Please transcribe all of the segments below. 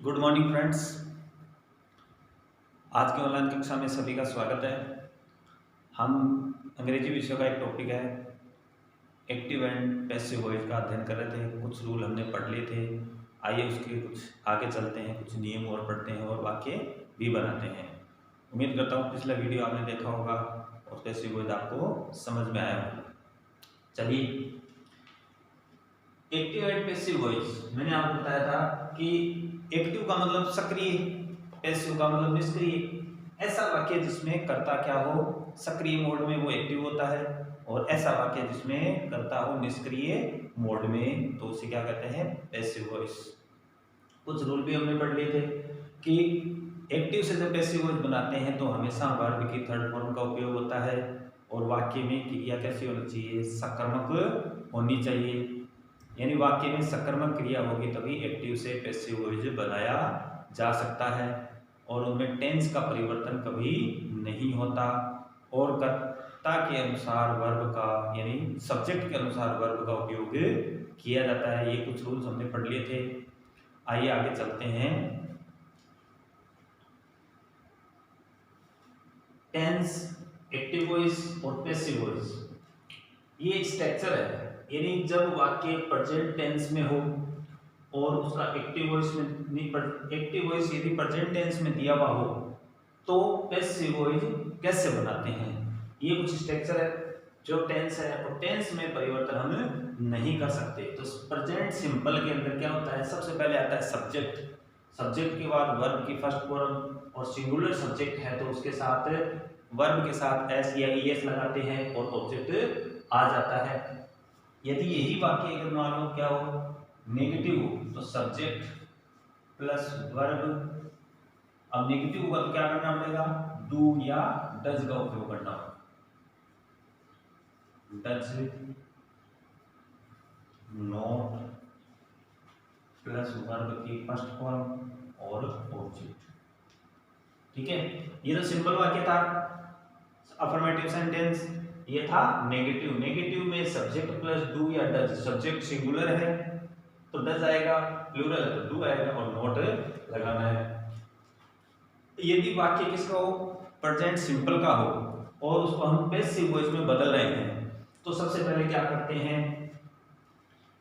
Good morning friends. आज की online कक्षा में सभी का स्वागत है। हम अंग्रेजी विषय का एक टॉपिक है एक्टिव एंड पैसिव वॉइस का अध्ययन कर रहे थे। कुछ रूल हमने पढ़ लिए थे। आइए उसके कुछ आगे चलते हैं, कुछ नियम और पढ़ते हैं और वाक्य भी बनाते हैं। उम्मीद करता हूँ पिछला वीडियो आपने देखा होगा और पैसिव वॉइस आपको समझ में आया होगा। चलिए, एक्टिव एंड पैसिव वॉइस मैंने आपको बताया था कि एक्टिव का मतलब सक्रिय, पैसिव का मतलब निष्क्रिय। ऐसा वाक्य जिसमें कर्ता क्या हो, सक्रिय मोड में, वो एक्टिव होता है, और ऐसा वाक्य जिसमें कर्ता हो निष्क्रिय मोड में, तो उसे क्या कहते हैं, पैसिव वॉइस। कुछ रूल भी हमने पढ़ लिए थे कि एक्टिव से जब पैसिव वॉइस बनाते हैं तो हमेशा वर्ब की थर्ड फॉर्म का उपयोग होता है, और वाक्य में क्रिया कैसी होनी चाहिए, सकर्मक होनी चाहिए। यानी वाक्य में सकर्मक क्रिया होगी तभी एक्टिव से पैसिव वॉइस बनाया जा सकता है, और उनमें टेंस का परिवर्तन कभी नहीं होता, और कर्ता के अनुसार वर्ब का यानी सब्जेक्ट के अनुसार वर्ब का उपयोग किया जाता है। ये कुछ रूल्स हमने पढ़ लिए थे। आइए आगे चलते हैं। टेंस, एक्टिव वॉइस और पैसिव वॉइस, ये स्ट्रक्चर है। यानी जब वाक्य प्रेजेंट टेंस में हो और उसका एक्टिव वॉइस में, एक्टिव वॉइस यदि प्रेजेंट टेंस में दिया हुआ हो तो पैसिव वॉइस कैसे बनाते हैं, ये कुछ स्ट्रक्चर है। जो टेंस है और टेंस में परिवर्तन हम नहीं कर सकते। तो प्रेजेंट सिंपल के अंदर क्या होता है, सबसे पहले आता है सब्जेक्ट, सब्जेक्ट के बाद वर्ब की फर्स्ट फॉर्म, और सिंगुलर सब्जेक्ट है तो उसके साथ वर्ब के साथ एस या ईएस लगाते हैं और ऑब्जेक्ट आ जाता है। यदि यही वाक्य अगर मान लो क्या हो, नेगेटिव हो, तो सब्जेक्ट प्लस वर्ब। अब नेगेटिव होगा तो क्या करना पड़ेगा, डू या डज का उपयोग करना होगा। डज नॉट प्लस वर्ब की फर्स्ट फॉर्म और ऑब्जेक्ट। ठीक है, ये तो सिंपल वाक्य था, अफर्मेटिव सेंटेंस। ये था नेगेटिव। नेगेटिव में सब्जेक्ट प्लस डू या डज, सब्जेक्ट सिंगुलर है तो डज आएगा, प्लूरल है तो डू आएगा, और नॉट लगाना है। यदि वाक्य किसका हो, प्रेजेंट सिंपल का हो, और उसको हम पैसिव वॉइस में बदल रहे हैं, तो सबसे पहले क्या करते हैं,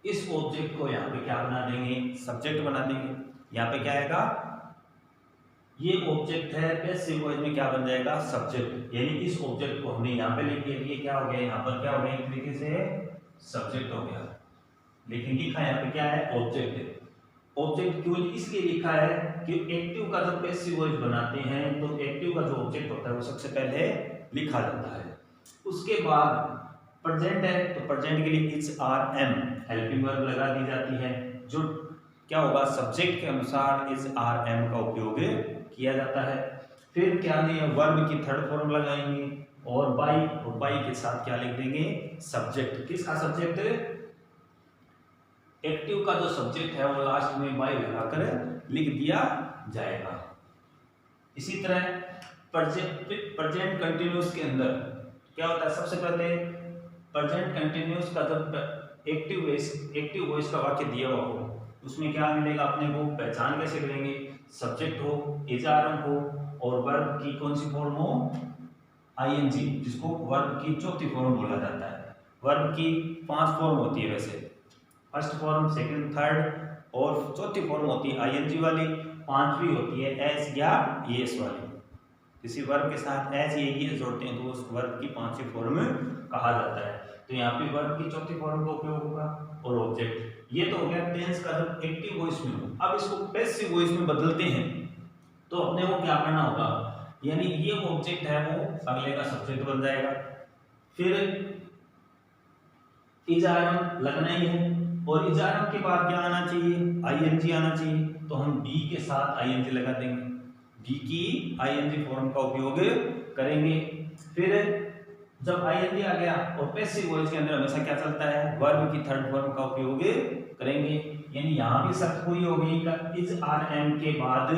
इस ऑब्जेक्ट को यहाँ पे क्या बना देंगे, सब्जेक्ट बना देंगे। यहाँ पे क्या आएगा, ये ऑब्जेक्ट है, पैसिव वॉइस में क्या बन जाएगा, सब्जेक्ट। यानी इस ऑब्जेक्ट को हमने यहाँ पे लिख दिया, ये क्या हो गया, यहाँ पर क्या हो गया, एक तरीके से सब्जेक्ट हो गया, लेकिन लिखा यहाँ पे क्या है, ऑब्जेक्ट है। ऑब्जेक्ट क्यों इसलिए लिखा है कि एक्टिव का जब पैसिव वॉइस बनाते हैं तो एक्टिव का जो ऑब्जेक्ट होता है वो सबसे पहले लिखा जाता है। उसके बाद प्रेजेंट है तो प्रेजेंट के लिए is R am helping verb लगा दी जाती है, जो क्या होगा, सब्जेक्ट के अनुसार इज आर एम का उपयोग किया जाता है। फिर क्या नहीं, वर्ब की थर्ड फॉर्म लगाएंगे और बाई, और बाई के साथ क्या लिख देंगे, सब्जेक्ट। किसका सब्जेक्ट, एक्टिव का जो सब्जेक्ट है वो लास्ट में बाई लगाकर लिख दिया जाएगा। इसी तरह प्रेजेंट कंटिन्यूअस के अंदर क्या होता है, सबसे पहले प्रेजेंट कंटिन्यूअस का जब एक्टिव वॉइस का वाक्य दिया हुआ हो, उसमें क्या मिलेगा अपने को, पहचान कैसे करेंगे, सब्जेक्ट हो, इज आर एम हो, और वर्ब की कौन सी फॉर्म हो, आईएनजी, जिसको वर्ब की चौथी फॉर्म बोला जाता है। वर्ब की 5 फॉर्म होती है वैसे, फर्स्ट फॉर्म, सेकंड, थर्ड, और चौथी फॉर्म होती है आईएनजी वाली, पांचवी होती है एस या एस वाली। किसी वर्ब के साथ एस या एस जोड़ते हैं तो उस वर्ब की 5वीं फॉर्म कहा जाता है। तो यहाँ पे वर्ब की चौथी फॉर्म का उपयोग होगा, और ऑब्जेक्ट। ये तो हो गया टेंस का जब एक्टिव वॉइस में हो। अब इसको पैसिव वॉइस में बदलते हैं तो अपने को क्या करना होगा, यानी ये ऑब्जेक्ट है वो अगले का सब्जेक्ट बन जाएगा। फिर इज आर एम लगना ही है, और इज आर एम के बाद क्या आना चाहिए, आईएनजी आना चाहिए, तो हम बी के साथ आईएनजी लगा देंगे, बी की आईएनजी फॉर्म का उपयोग करेंगे। फिर जब आईएनजी आ गया, और पैसिव वॉइस के अंदर हमेशा क्या चलता है, वर्ब की थर्ड फॉर्म का उपयोग करेंगे। यानी यहाँ भी शर्त पूरी होगी कि इज आर एम के बाद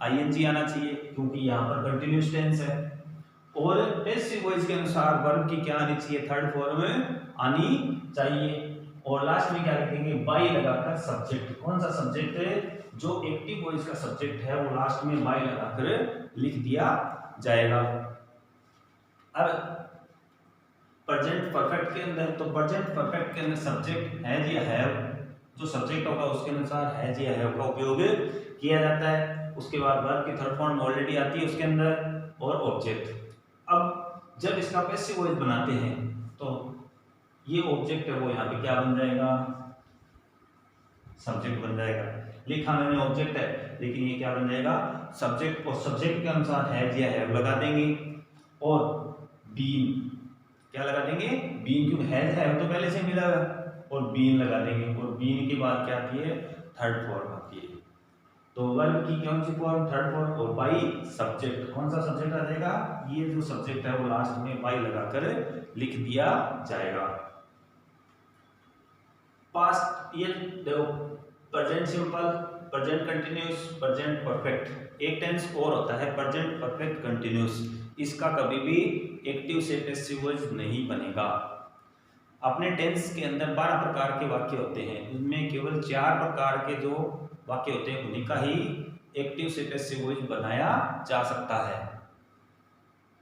आईएनजी आना चाहिए, क्योंकि यहाँ पर कंटिन्यूअस टेंस है, और पैसिव वॉइस के अनुसार वर्ब की क्या आनी चाहिए, थर्ड फॉर्म आनी चाहिए। और लास्ट में क्या लिखेंगे, बाई लगाकर सब्जेक्ट। कौन सा सब्जेक्ट है, जो एक्टिव वॉइस का सब्जेक्ट है वो लास्ट में बाई लगाकर लिख दिया जाएगा। अब प्रेजेंट परफेक्ट के अंदर, तो प्रेजेंट परफेक्ट के अंदर सब्जेक्ट हैज या हैव, जो सब्जेक्ट होगा उसके अनुसार हैज या हैव का उपयोग किया जाता है। उसके बाद वर्ब की थर्ड फॉर्म ऑलरेडी आती है उसके अंदर, और ऑब्जेक्ट। अब जब इसका पैसिव वॉइस बनाते हैं तो ये ऑब्जेक्ट है वो यहाँ पे क्या बन जाएगा, सब्जेक्ट बन जाएगा। लिखा मैंने ऑब्जेक्ट है लेकिन ये क्या बन जाएगा, सब्जेक्ट। और सब्जेक्ट के अनुसार हैज या हैव लगा देंगे, और बीन क्या लगा देंगे, बीन, क्योंकि हैज हैव तो पहले से मिला है, और बीन लगा देंगे। और बीन के बाद क्या आती है, थर्ड फॉर्म आती है। तो वर्ब की कौन सी फॉर्म, थर्ड फॉर्म। और बाई सब्जेक्ट, कौन सा सब्जेक्ट आ जाएगा, ये जो सब्जेक्ट है वो लास्ट में बाई लगाकर लिख दिया जाएगा। पास्ट, ये देखो present simple, present continuous, present perfect. एक टेंस और होता है प्रेजेंट परफेक्ट कंटिन्यूअस, इसका कभी भी एक्टिव से पैसिव वॉइस नहीं बनेगा। अपने टेंस के अंदर 12 प्रकार के वाक्य होते हैं, उनमें केवल 4 प्रकार के जो वाक्य होते हैं उन्हीं का ही एक्टिव से पैसिव वॉइस बनाया जा सकता है।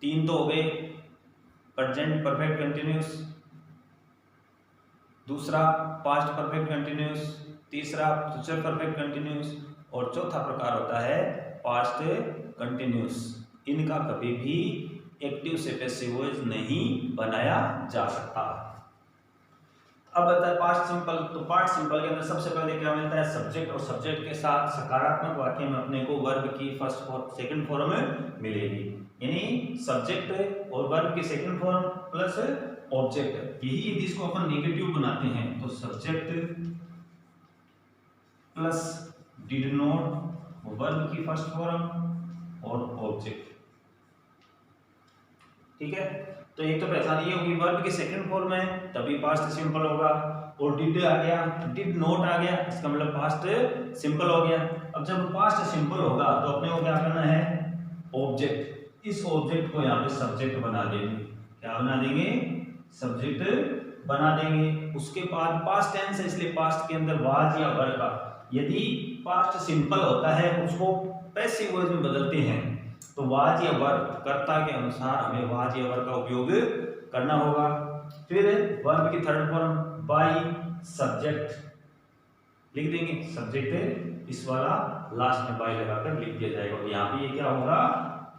3 तो हो गए, प्रेजेंट परफेक्ट कंटिन्यूअस, दूसरा पास्ट परफेक्ट कंटिन्यूअस, तीसरा फ्यूचर परफेक्ट कंटिन्यूअस, और चौथा प्रकार होता है पास्ट कंटिन्यूअस। इनका कभी भी एक्टिव से पैसिव वॉइस नहीं बनाया जा सकता। अब आता है पास्ट सिंपल। तो पास्ट सिंपल के अंदर सबसे पहले क्या मिलता है, सब्जेक्ट, और सब्जेक्ट के साथ सकारात्मक वाक्य में अपने को वर्ब की फर्स्ट फॉर्म सेकंड फॉर्म मिलेगी, यानी सब्जेक्ट और वर्ब की सेकंड फॉर्म प्लस ऑब्जेक्ट। यही यदि इसको अपन नेगेटिव बनाते हैं तो subject plus did not, verb की फर्स्ट फॉर्म और ऑब्जेक्ट। ठीक है, तो एक तो पहचान ये होगी, वर्ब की सेकंड फॉर्म है तभी पास्ट सिंपल होगा। और डिड आ गया, डिड नॉट आ गया, इसका मतलब पास्ट सिंपल हो गया। अब जब पास्ट सिंपल होगा तो अपने को क्या करना है, ऑब्जेक्ट, इस ऑब्जेक्ट को यहाँ पे सब्जेक्ट बना देंगे। क्या बना देंगे, सब्जेक्ट बना देंगे। उसके बाद पास्ट टेंस है इसलिए पास्ट के अंदर वाज या वर का, यदि पास्ट सिंपल होता है उसको पैसिव वॉइस में बदलते हैं तो वाज या वर, कर्ता के अनुसार हमें वाज या वर का उपयोग करना होगा। फिर वर्ब की थर्ड फॉर्म बाय सब्जेक्ट लिख देंगे, सब्जेक्ट इस वाला लास्ट में बाय लगाकर लिख दिया जाएगा। यहाँ पे ये क्या होगा,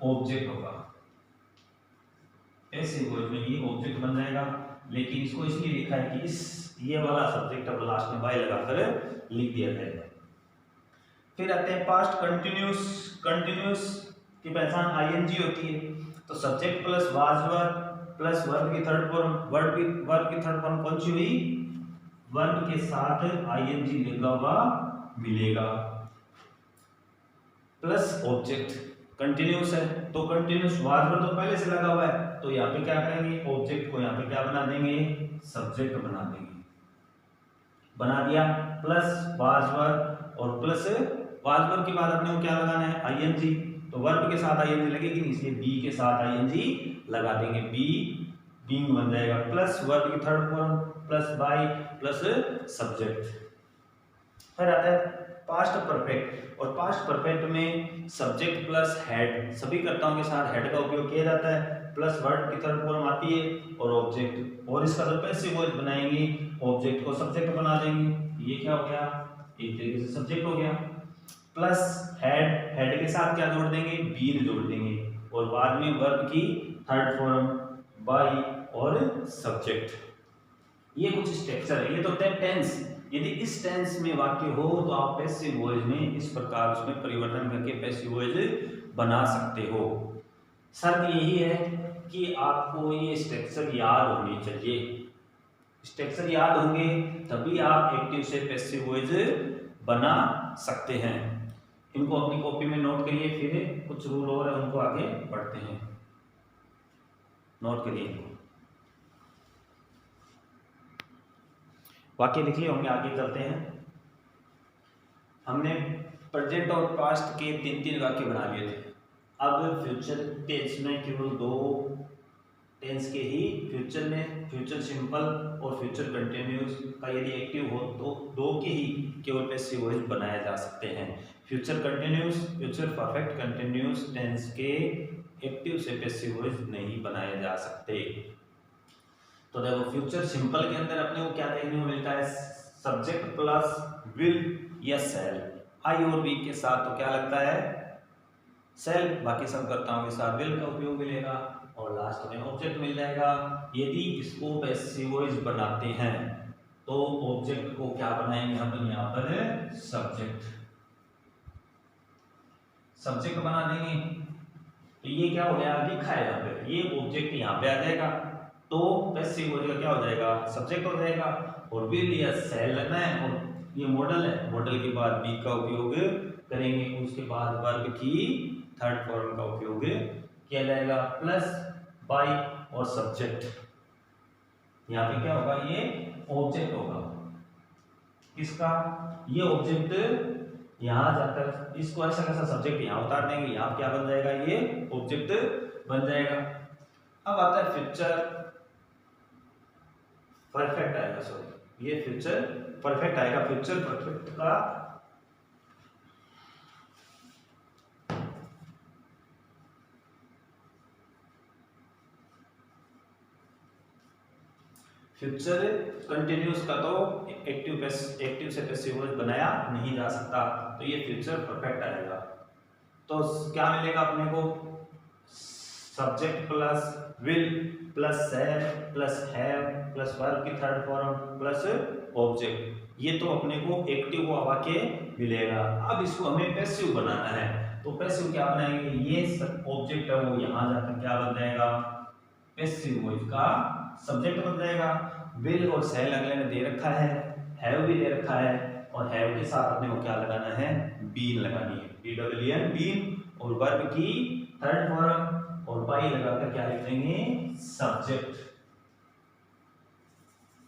ऑब्जेक्ट होगा। पैसिव वॉइस में ये ऑब्जेक्ट बन जाएगा, लेकिन इसको इसलिए लिखा है कि इस ये वाला सब्जेक्ट अब लास्ट में बाय लगाकर लिख दिया जाएगा। फिर आते हैं पास्ट कंटिन्यूअस। कंटिन्यूअस की पहचान आईएनजी होती है, तो subject plus was were plus verb की थर्ड फॉर्म, वर्ब की थर्ड फॉर्म कौन सी हुई, वर्ब के साथ आईएनजी लगा हुआ मिलेगा, प्लस ऑब्जेक्ट। कंटिन्यूअस है तो कंटिन्यूअस वाज वर तो पहले से लगा हुआ है, तो यहाँ पे क्या करेंगे, ऑब्जेक्ट को यहाँ पे क्या बना देंगे, सब्जेक्ट बना देंगे। बना दिया, प्लस वाज वर, और प्लस वाज वर के बाद अपने को क्या लगाना है, आईएनजी। तो वर्ब के साथ आईएनजी लगेगी नहीं, इसलिए बी के साथ आईएनजी लगा देंगे, बी बीइंग बन जाएगा, प्लस वर्ब की third form plus by plus subject. फिर आता है पास्ट परफेक्ट, और पास्ट परफेक्ट में सब्जेक्ट प्लस हेड, सभी कर्ताओं के साथ हेड का उपयोग किया जाता है, प्लस वर्ब की थर्ड फॉर्म आती है और ऑब्जेक्ट। और इसका जो पैसिव वॉइस बनाएंगे, ऑब्जेक्ट को सब्जेक्ट बना देंगे, ये क्या हो गया, एक तरीके से सब्जेक्ट हो गया, प्लस हेड, हेड के साथ क्या जोड़ देंगे, बीन जोड़ देंगे, और बाद में वर्ब की थर्ड फॉर्म बाय और सब्जेक्ट। ये कुछ स्ट्रक्चर है, ये तो टेंस। यदि इस टेंस में वाक्य हो तो आप पैसिव वॉइस में इस प्रकार उसमें परिवर्तन करके पैसिव वॉइस बना सकते हो। शर्त यही है कि आपको ये स्ट्रक्चर याद होनी चाहिए। स्ट्रक्चर याद होंगे तभी आप एक्टिव से पैसिव वॉइस बना सकते हैं। इनको अपनी कॉपी में नोट करिए, फिर कुछ रूल और है उनको आगे पढ़ते हैं, नोट करिए। वाक्य लिख लिए होंगे, आगे चलते हैं। हमने प्रेजेंट और पास्ट के 3-3 वाक्य बना लिए थे। अब फ्यूचर टेंस में केवल 2 टेंस के ही, फ्यूचर में फ्यूचर सिंपल और फ्यूचर कंटिन्यूस का यदि एक्टिव हो तो दो के ही केवल पैसिव वॉइस बनाए जा सकते हैं। Future continuous, future perfect continuous tense के एक्टिव से पैसिव वॉइस नहीं बनाए जा सकते। तो देखो फ्यूचर सिंपल के अंदर अपने को क्या देखने को मिलता है, सब्जेक्ट प्लस विल या सेल, आई और वी के साथ तो क्या लगता है सेल, बाकी सब कर्ताओं के साथ विल का उपयोग मिलेगा और लास्ट में ऑब्जेक्ट मिल जाएगा। यदि इसको पैसिव वॉइस बनाते हैं तो ऑब्जेक्ट को क्या बनाएंगे हम यहाँ पर सब्जेक्ट, सब्जेक्ट बना देंगे। तो ये क्या हो गया लिखा है यहाँ पे, ये ऑब्जेक्ट यहाँ पे आ जाएगा तो पैसिव वॉइस का क्या हो जाएगा सब्जेक्ट हो जाएगा। और विल या सेल लेना है और ये मॉडल है, मॉडल के बाद बी का उपयोग करेंगे, उसके बाद वर्ब की थर्ड फॉर्म का उपयोग किया जाएगा प्लस बाय और सब्जेक्ट। यहाँ पे क्या होगा ये ऑब्जेक्ट होगा किसका, ये ऑब्जेक्ट यहाँ जाकर इसको ऐसा कैसा सब्जेक्ट यहाँ उतार देंगे, यहाँ क्या बन जाएगा ये ऑब्जेक्ट बन जाएगा। अब आता है फ्यूचर परफेक्ट आएगा, सॉरी ये फ्यूचर परफेक्ट आएगा। फ्यूचर परफेक्ट का फ्यूचर कंटिन्यूस का तो एक्टिव से पैसिव वॉइस बनाया नहीं जा सकता, तो ये फ्यूचर परफेक्ट आएगा। तो क्या मिलेगा अपने को, subject plus will plus sell plus have plus verb की थर्ड फॉर्म प्लस ऑब्जेक्ट, ये तो अपने को एक्टिव वाक्य मिलेगा। अब इसको हमें पैसिव बनाना है, तो पैसिव क्या बनाएंगे, ये ऑब्जेक्ट है वो यहाँ जाकर क्या बन जाएगा पैसिव वॉइस का सब्जेक्ट बन जाएगा। विल और सेल अगले ने दे रखा है, हैव भी दे रखा है और हैव के साथ अपने को क्या लगाना है बीन लगानी है, BWN बीन, और वर्ब की थर्ड फॉर्म और बाई लगाकर क्या लिख देंगे सब्जेक्ट।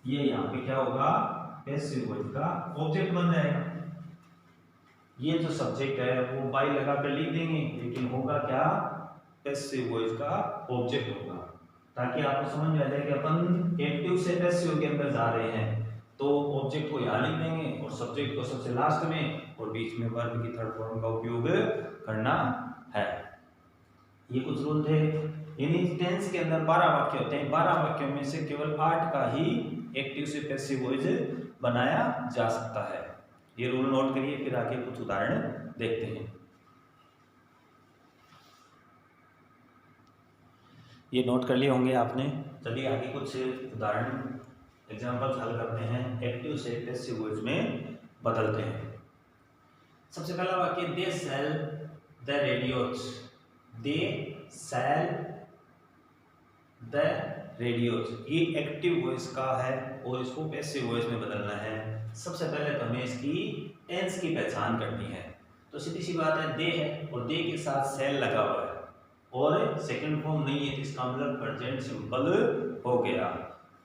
ये यहाँ पे क्या होगा पैसिव वॉइस का ऑब्जेक्ट बन जाएगा। ये जो सब्जेक्ट है वो बाई लगाकर लिख देंगे, लेकिन होगा क्या पैसिव वॉइस का ऑब्जेक्ट होगा, ताकि आपको समझ में आ जाए कि अपन एक्टिव से पैसिव के अंदर जा रहे हैं। तो ऑब्जेक्ट को यहाँ लिख देंगे और सब्जेक्ट को सबसे लास्ट में और बीच में वर्ब की थर्ड फॉर्म का उपयोग करना है। ये कुछ रूल थे। यानी टेंस के अंदर 12 वाक्य होते हैं, 12 वाक्यों में से केवल 8 का ही एक्टिव से पैसिव वॉइस बनाया जा सकता है। ये रूल नोट करिए, फिर आगे कुछ उदाहरण देखते हैं। ये नोट कर लिए होंगे आपने। चलिए आगे कुछ उदाहरण एग्जांपल्स हल करते हैं, एक्टिव से पैसिव वॉइस में बदलते हैं। सबसे पहला वाक्य they sell the radios, they sell the radios, ये एक्टिव वॉइस का है और इसको पैसिव वॉइस में बदलना है। सबसे पहले तो हमें इसकी टेंस की पहचान करनी है। तो सीधी सी बात है, दे है और दे के साथ सेल लगा हुआ है और सेकंड फॉर्म नहीं है, तो इसका मतलब प्रेजेंट सिंपल हो गया,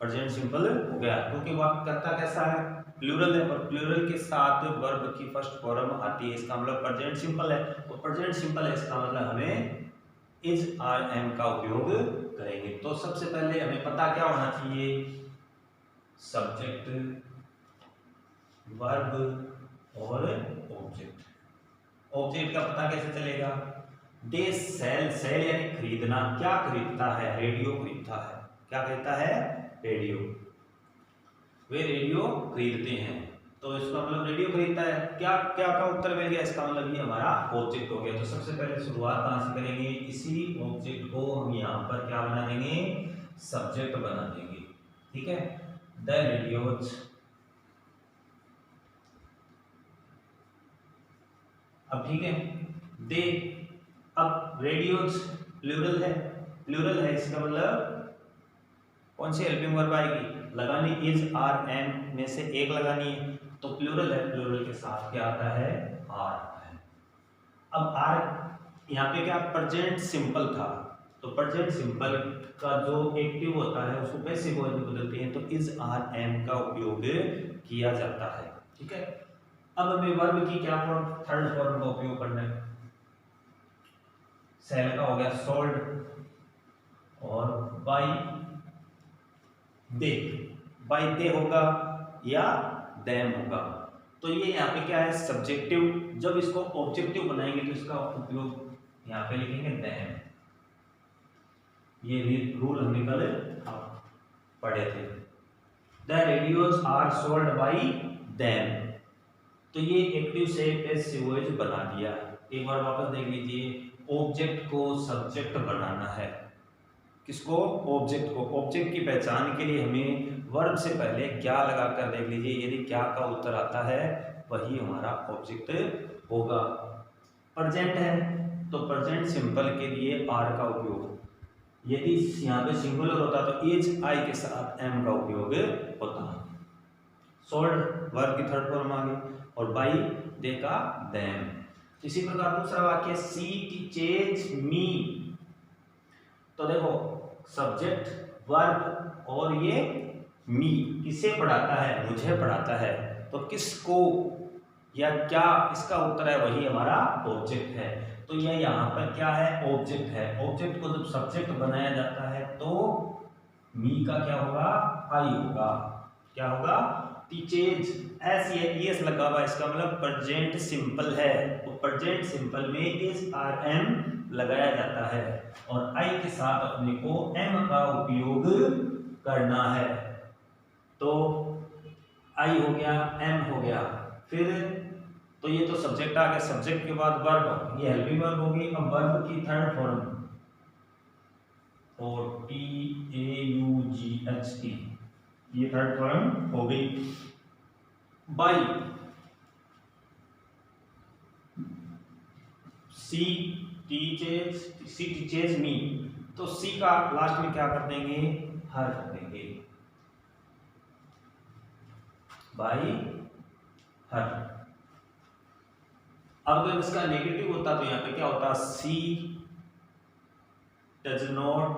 प्रेजेंट सिंपल हो गया, क्योंकि वाक्य करता कैसा है प्लूरल है और प्लूरल के साथ वर्ब की फर्स्ट फॉर्म आती है, इसका मतलब प्रेजेंट सिंपल है। तो प्रेजेंट सिंपल है, इसका मतलब हमें इज आर एम का उपयोग करेंगे। तो सबसे पहले हमें पता क्या होना चाहिए, सब्जेक्ट वर्ब और ऑब्जेक्ट। ऑब्जेक्ट का पता कैसे चलेगा, दे सेल, सेल यानी खरीदना, क्या खरीदता है रेडियो खरीदता है, क्या खरीदता है रेडियो, वे रेडियो खरीदते हैं, तो इसका मतलब रेडियो खरीदता है। क्या क्या का उत्तर मिल गया, इसका मतलब ये हमारा ऑब्जेक्ट हो गया। तो सबसे पहले शुरुआत कहां से करेंगे, इसी ऑब्जेक्ट को हम यहाँ पर क्या बना देंगे सब्जेक्ट बना देंगे, ठीक है। द रेडियोज, अब ठीक है दे, अब रेडियोज प्लूरल है, इसका मतलब कौन सी हेल्पिंग वर्ब आएगी, लगानी इज आर एम में से एक लगानी है, तो प्लूरल है, प्लूरल के साथ क्या आता है आर आता है। अब आर यहाँ पे क्या प्रेजेंट सिंपल था, तो प्रेजेंट सिंपल का जो एक्टिव होता है उसको पैसिव वॉइस में बदलते हैं, तो इज आर एम का उपयोग किया जाता है, ठीक है। अब हमें वर्ब की क्या फॉर्म, थर्ड फॉर्म का उपयोग करना है। सेल का हो गया सोल्ड और बाई, दे, बाय दे होगा या देम होगा। तो ये यहाँ पे क्या है, सब्जेक्टिव। जब इसको ऑब्जेक्टिव बनाएंगे तो इसका उपयोग यहाँ पे लिखेंगे देम। ये रूल हमने कल पढ़े थे। The radios are sold by them. तो ये एक्टिव से पैसिव वॉइस बना दिया। एक बार वापस देख लीजिए, ऑब्जेक्ट को सब्जेक्ट बनाना है। किसको? ऑब्जेक्ट को। ऑब्जेक्ट की पहचान के लिए हमें वर्ब से पहले क्या लगा कर देख लीजिए, यदि क्या का उत्तर आता है वही हमारा ऑब्जेक्ट होगा। प्रेजेंट है तो प्रेजेंट सिंपल के लिए आर का उपयोग, यदि यहाँ पे सिंगुलर होता तो एच आई के साथ एम का उपयोग होता। सोल्ड वर्ब की थर्ड फॉर्म आ गई और बाई दे का देम। इसी प्रकार दूसरा वाक्य, सी टीचेज मी। तो देखो सब्जेक्ट वर्ब और ये मी किसे पढ़ाता है? मुझे पढ़ाता है। तो किसको या क्या, इसका उत्तर है वही हमारा ऑब्जेक्ट है। तो ये यहाँ पर क्या है? ऑब्जेक्ट है। ऑब्जेक्ट को जब सब्जेक्ट बनाया जाता है तो मी का क्या होगा? आई होगा। क्या होगा? टीचेज। ऐसी एस लगा हुआ, इसका मतलब प्रेजेंट सिंपल है। तो प्रेजेंट सिंपल में एस आर एम लगाया जाता है और आई के साथ अपने को एम का उपयोग करना है। तो आई हो गया, एम हो गया। फिर तो ये तो सब्जेक्ट आ गया। सब्जेक्ट के बाद वर्ब, ये हेल्पिंग वर्ब होगी। अब वर्ब की थर्ड फॉर्म और T A you ji H T, ये थर्ड फॉर्म हो गई। बाई, सी टीचेज मी। तो सी का लास्ट में क्या कर देंगे? हर कर देंगे। By her. अब अगर इसका नेगेटिव होता तो यहाँ पे क्या होता? सी डज नॉट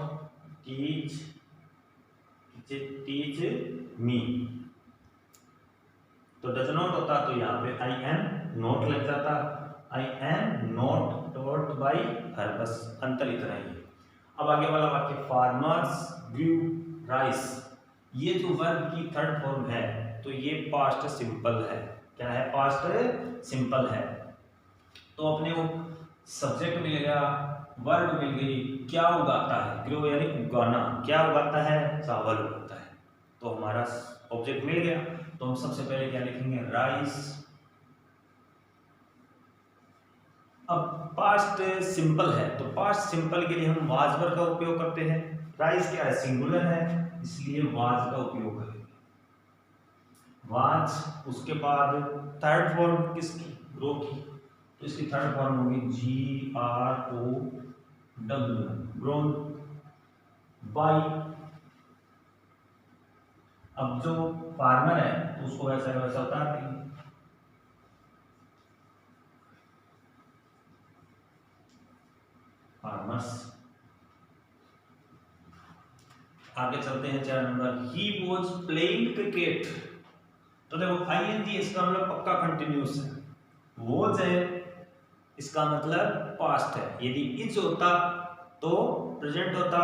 टीच मी। तो डज नॉट होता तो यहाँ पे आई एम नॉट लग जाता। I am not taught by her, बस अंतर इतना ही है। अब आगे वाला वाक्य, फार्मर्स ग्रू राइस। ये जो वर्ब की थर्ड फॉर्म है तो ये पास्ट सिंपल है। क्या है? पास्ट सिंपल है। तो अपने को सब्जेक्ट मिल गया, वर्ब मिल गई, क्या उगाता है? ग्रो यानी उगाना। क्या उगाता है? चावल उगाता है। तो हमारा ऑब्जेक्ट मिल गया। तो हम सबसे पहले क्या लिखेंगे? राइस। अब पास्ट सिंपल है तो पास्ट सिंपल के लिए हम वाज वर्ब का उपयोग करते हैं। राइस क्या है? सिंगुलर है, इसलिए वाज का उपयोग करेंगे। वाज। उसके बाद थर्ड फॉर्म किसकी? ग्रो की। तो इसकी थर्ड फॉर्म होगी G R O W, grown. Bye. अब जो फार्मर है तो उसको वैसा का वैसा उतार देंगे। फार्मर्स। आगे चलते हैं 4 number, he was playing cricket. तो देखो आईएनजी इसका मतलब पक्का कंटिन्यूस है। वॉज है इसका मतलब पास्ट है। यदि इज होता तो प्रेजेंट होता।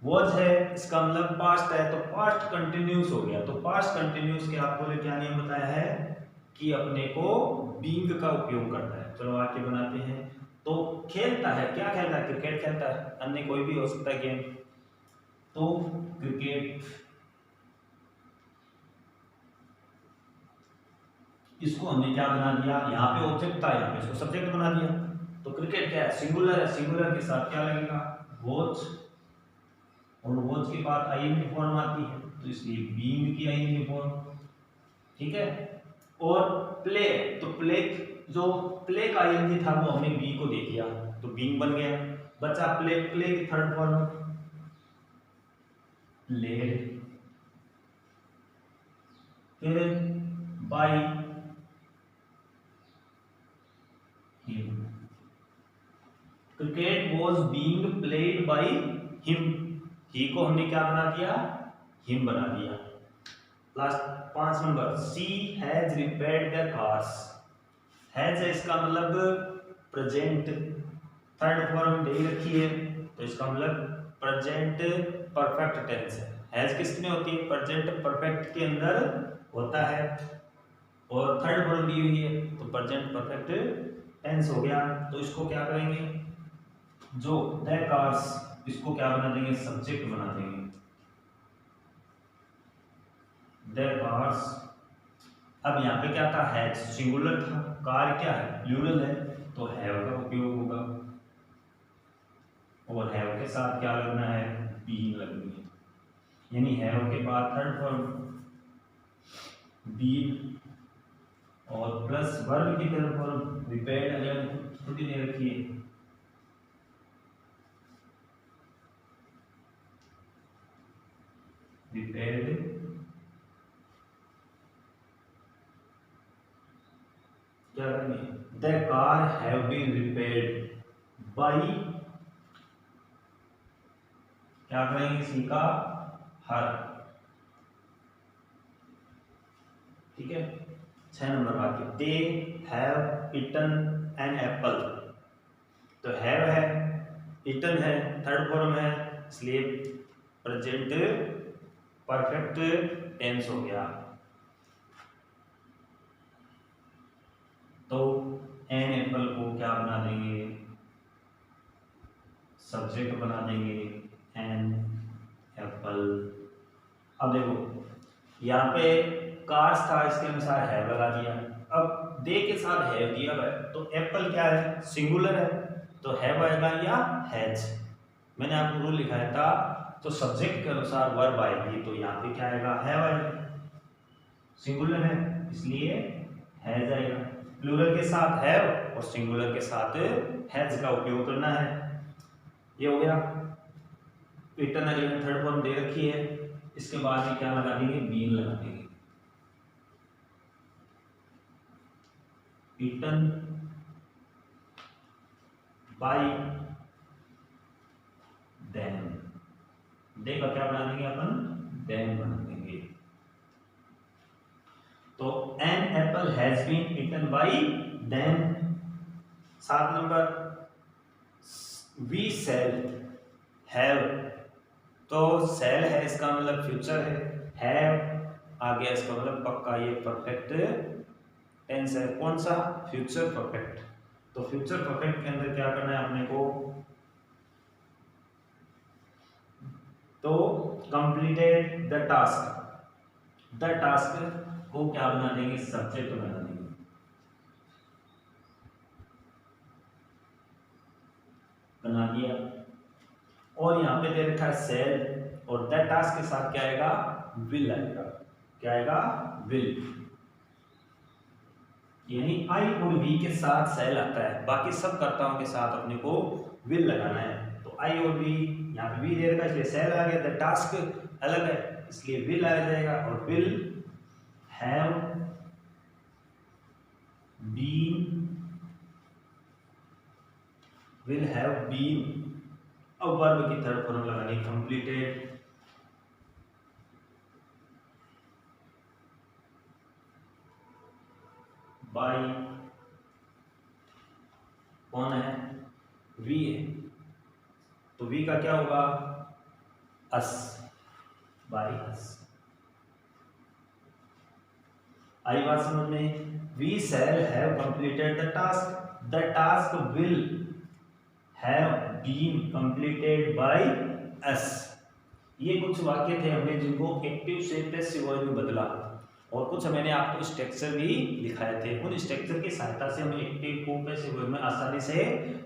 वॉज है इसका मतलब पास्ट है तो पास्ट कंटिन्यूस हो गया। तो पास्ट कंटिन्यूस के आपको ने क्या नियम बताया है कि अपने को बीइंग का उपयोग करता है। चलो आगे बनाते हैं। तो खेलता है, क्या खेलता है? क्रिकेट खेलता है। अन्य कोई भी हो सकता है गेम। तो क्रिकेट, इसको हमने क्या बना दिया? यहाँ पे ऑब्जेक्ट था, यहाँ पे इसको सब्जेक्ट बना दिया। तो क्रिकेट क्या है? सिंगुलर है। सिंगुलर के साथ क्या लगेगा? वॉच। और वॉच के बाद आईएनजी फॉर्म आती है तो इसलिए बीइंग की आईएनजी फॉर्म। ठीक है। और प्ले, तो प्ले जो प्ले का आईएनजी था वो हमने बी को दे दिया तो बीइंग बन गया। बच्चा प्ले, प्ले की थर्ड फॉर्म प्लेड। फिर by him. Cricket was being played by him. He को हमने क्या बना दिया? हिम बना दिया। Last 5 number, she has repaired the cars. Has है इसका मतलब प्रेजेंट, थर्ड फॉर्म दे रखी है तो इसका मतलब प्रेजेंट परफेक्ट टेंस है। हैज किस में होती है? प्रेजेंट परफेक्ट के अंदर होता है। और थर्ड फॉर्म दी हुई है तो प्रेजेंट परफेक्ट टेंस हो गया। तो इसको क्या करेंगे, जो द कार्स, इसको क्या बना देंगे? सब्जेक्ट बना देंगे। The cars. अब यहाँ पे क्या था? हैज सिंगुलर था, कार क्या है? प्लूरल है, तो हैव का उपयोग होगा। और हैव के साथ क्या लगना है? बीइंग लगनी है। यानी हैव के बाद थर्ड फॉर्म बीइंग और प्लस वर्ब की तरफ फॉर्म रिपेयर्ड, अगर खुद ही नहीं रखी है, रिपेयर्ड क्या करनी है? The car have been repaired by, क्या करेंगे? इसी का हर। ठीक है। 6 नंबर वाक्य, they have eaten an apple. तो हैव है, ईटन है, थर्ड फॉर्म है, इसलिए प्रेजेंट परफेक्ट टेंस हो गया। तो एन एप्पल को क्या बना देंगे? सब्जेक्ट बना देंगे, एन एप्पल। अब देखो यहाँ पे कार्स था, इसके अनुसार हैव लगा दिया। अब दे के साथ हैव दिया हुआ है, तो एप्पल क्या है? सिंगुलर है, तो हैव आएगा या हैज। मैंने आपको रूल लिखाया था, तो सब्जेक्ट के अनुसार वर्ब आएगी, तो यहाँ पे क्या आएगा? हैव आएगा। सिंगुलर है इसलिए हैज आएगा। प्लूरल के साथ हैव और सिंगुलर के साथ हैज का उपयोग करना है। ये हो गया। ईटन अगले थर्ड फॉर्म दे रखी है, इसके बाद में क्या लगा देंगे? बीन लगा देंगे। Eaten by them. दे का क्या बना देंगे अपन? देम बना देंगे। तो an apple has been eaten by them. 7 number, we sell have. तो सेल है, इसका मतलब फ्यूचर है। हैव आ गया, इसका मतलब पक्का, ये परफेक्ट टेंस है। कौन सा? Future perfect. तो फ्यूचर परफेक्ट के अंदर क्या करना है अपने को? तो completed the task. The task को क्या बना देंगे? सब्जेक्ट बना देंगे। बना दिया। और यहाँ पे दे रखा है सेल, और दैट टास्क के साथ क्या आएगा? विल आएगा। क्या आएगा? विल। यानी आई और वी के साथ सेल आता है, बाकी सब कर्ताओं के साथ अपने को विल लगाना है। तो आई और वी, यहाँ पे वी दे रखा है इसलिए सेल आ गया। द टास्क अलग है इसलिए विल आ जाएगा। और will have been, will have been. अब वर्ब की थर्ड फॉर्म लगानी, कंप्लीटेड बाय, कौन है? वी है, तो वी का क्या होगा? अस, बाय अस। आई बात समझ में? We shall have completed the task. The task will have been completed by us. ये कुछ वाक्य थे हमने जिनको एक्टिव से पैसिव वॉइस में बदला, और कुछ मैंने आपको स्ट्रक्चर भी दिखाए थे। उन स्ट्रक्चर की सहायता से हम एक्टिव को पैसिव वॉइस में आसानी से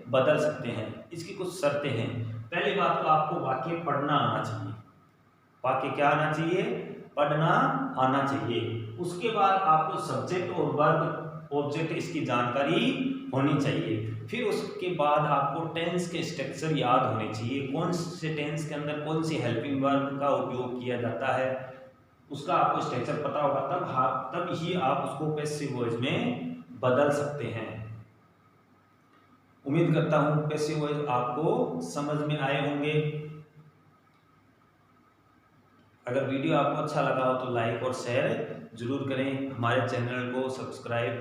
बदल सकते हैं। इसकी कुछ शर्तें हैं। पहली बात तो आपको वाक्य पढ़ना आना चाहिए। वाक्य क्या आना चाहिए? पढ़ना आना चाहिए। उसके बाद आपको सब्जेक्ट और वर्ब ऑब्जेक्ट इसकी जानकारी होनी चाहिए। फिर उसके बाद आपको टेंस के स्ट्रक्चर याद होने चाहिए। कौन से टेंस के अंदर कौन सी हेल्पिंग वर्ब का उपयोग किया जाता है उसका आपको स्ट्रक्चर पता होगा, तब ही आप उसको पैसिव वॉइस में बदल सकते हैं। उम्मीद करता हूं पैसिव वॉइस आपको समझ में आए होंगे। अगर वीडियो आपको अच्छा लगा हो तो लाइक और शेयर जरूर करें। हमारे चैनल को सब्सक्राइब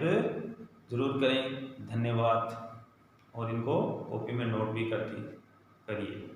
जरूर करें। धन्यवाद। और इनको कॉपी में नोट भी करिए।